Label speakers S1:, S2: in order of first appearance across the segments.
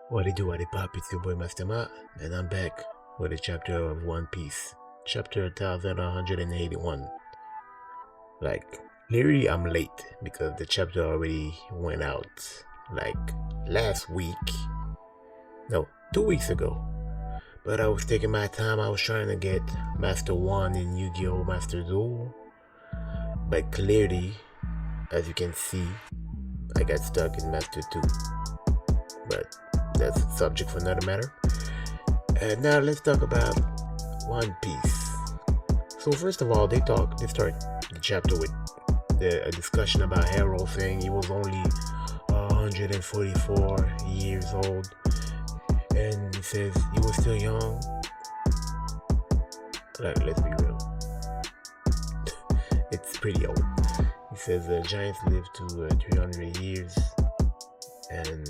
S1: What it do, what it pop, it's your boy Master Ma, and I'm back with a chapter of One Piece. Chapter 1181. Like, literally I'm late because the chapter already went out like last week. No, 2 weeks ago. But I was taking my time, I was trying to get Master 1 in Yu-Gi-Oh! Master Duel. But clearly, as you can see, I got stuck in Master 2. But that's a subject for another matter. And now let's talk about One Piece. So first of all, they start the chapter with a discussion about Harold saying he was only 144 years old, and he says he was still young. Like, let's be real, it's pretty old. He says the giants live to 300 years, and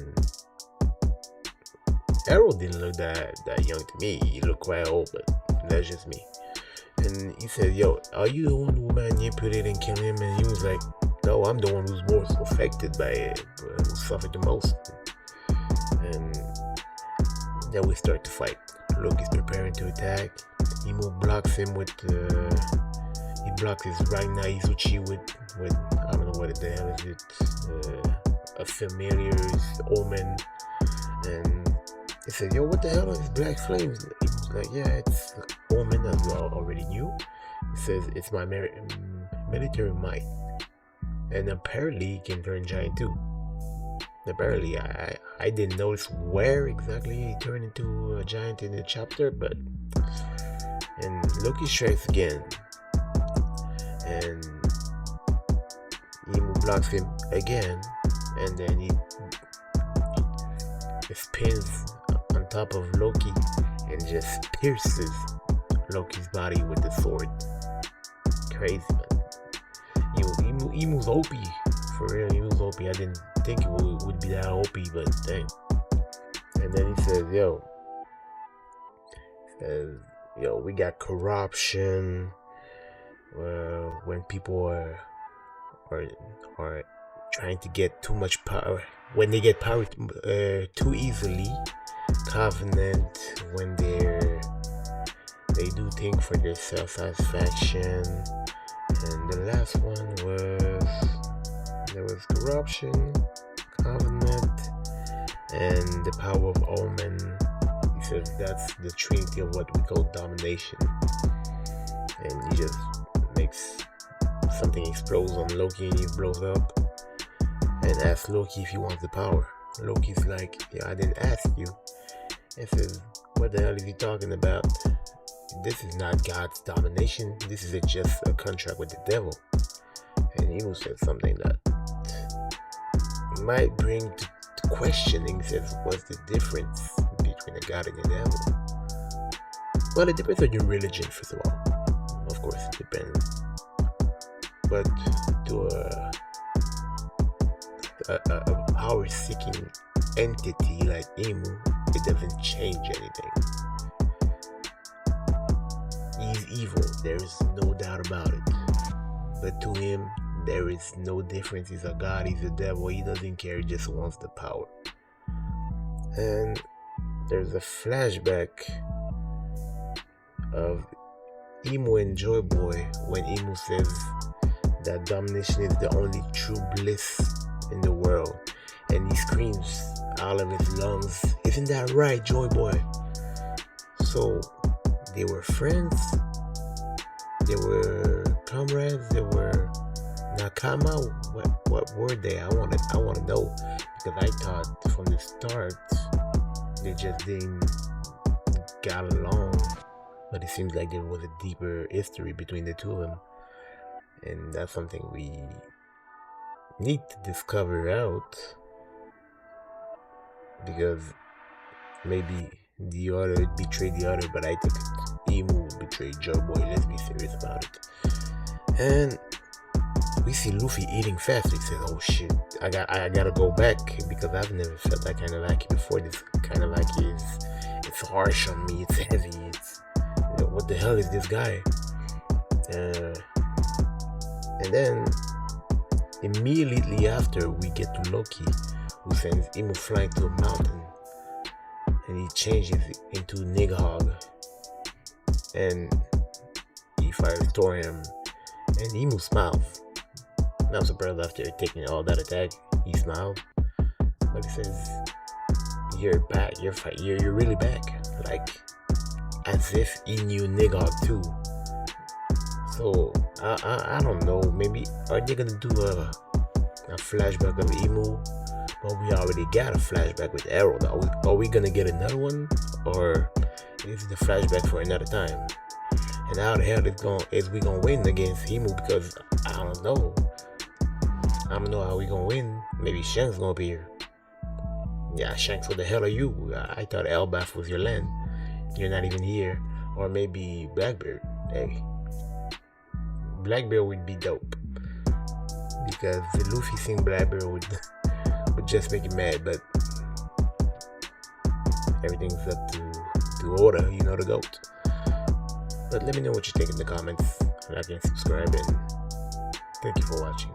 S1: Harold didn't look that young to me. He looked quite old, but that's just me. And he said, yo, are you the one who manipulated and killed him? And he was like, no, I'm the one who's most affected by it, who suffered the most. And then we start to fight. Loki's preparing to attack. Imu blocks him with he blocks his right Naizuchi with I don't know what the hell is it, a familiar's omen. And he said, yo, what the hell are these black flames? He was like, yeah, it's omen, as you already knew. He says, it's my military might. And apparently he can turn giant too. Apparently, I didn't notice where exactly he turned into a giant in the chapter, but... And Loki strikes again. And Imu blocks him again. And then he spins on top of Loki and just pierces Loki's body with the sword. Crazy, man. Imu's OP. For real, Imu's OP. I didn't think it would be that OP, but dang. And then he says, we got corruption. When people are trying to get too much power, when they get power too easily. Covenant, when they do things for their self-satisfaction. And the last one there was corruption, covenant, and the power of omen. He says that's the trinity of what we call domination. And he just makes something explodes on Loki and he blows up and asks Loki if he wants the power. Loki's like, yeah, I didn't ask you. And says, what the hell is he talking about? This is not God's domination. This is just a contract with the devil. And Emu said something that might bring to questioning. Says, what's the difference between a God and a devil? Well, it depends on your religion, first of all. Of course, it depends. But to a power-seeking entity like Emu, it doesn't change anything. He's evil, there's no doubt about it. But to him, there is no difference. He's a god, he's a devil, he doesn't care, he just wants the power. And there's a flashback of Emu and JOYBOY when Emu says that domination is the only true bliss in the world. And he screams out of his lungs, isn't that right, JOYBOY? So they were friends, they were comrades, they were nakama. What were they? I want to know, because I thought from the start they just didn't get along. But it seems like there was a deeper history between the two of them, and that's something we need to discover out. Because maybe the other betrayed the other, but I think Emu betrayed JOYBOY. Let's be serious about it. And we see Luffy eating fast. He says, "Oh shit, I gotta go back because I've never felt that kind of Aki before. This kind of Aki it's harsh on me. It's heavy. It's what the hell is this guy?" And then immediately after, we get to Loki, who sends Emu flying to a mountain and he changes it into Nighthawk. And he fires toward him, and Imu smiles. Not surprised after taking all that attack, he smiled, but he says, "You're back. You're really back." Like as if he knew Nighthawk too. So I don't know. Maybe are they gonna do a flashback of Imu? But we already got a flashback with Arrow. Are we gonna get another one, or is it the flashback for another time? And how the hell is we gonna win against Imu? Because I don't know. I don't know how we gonna win. Maybe Shanks gonna be here. Yeah, Shanks, what the hell are you? I thought Elbaf was your land. You're not even here. Or maybe Blackbeard. Hey, Blackbeard would be dope, because the Luffy seeing Blackbeard would just make him mad. But everything's up to Oda, you know, the GOAT. But let me know what you think in the comments, like and subscribe, and thank you for watching.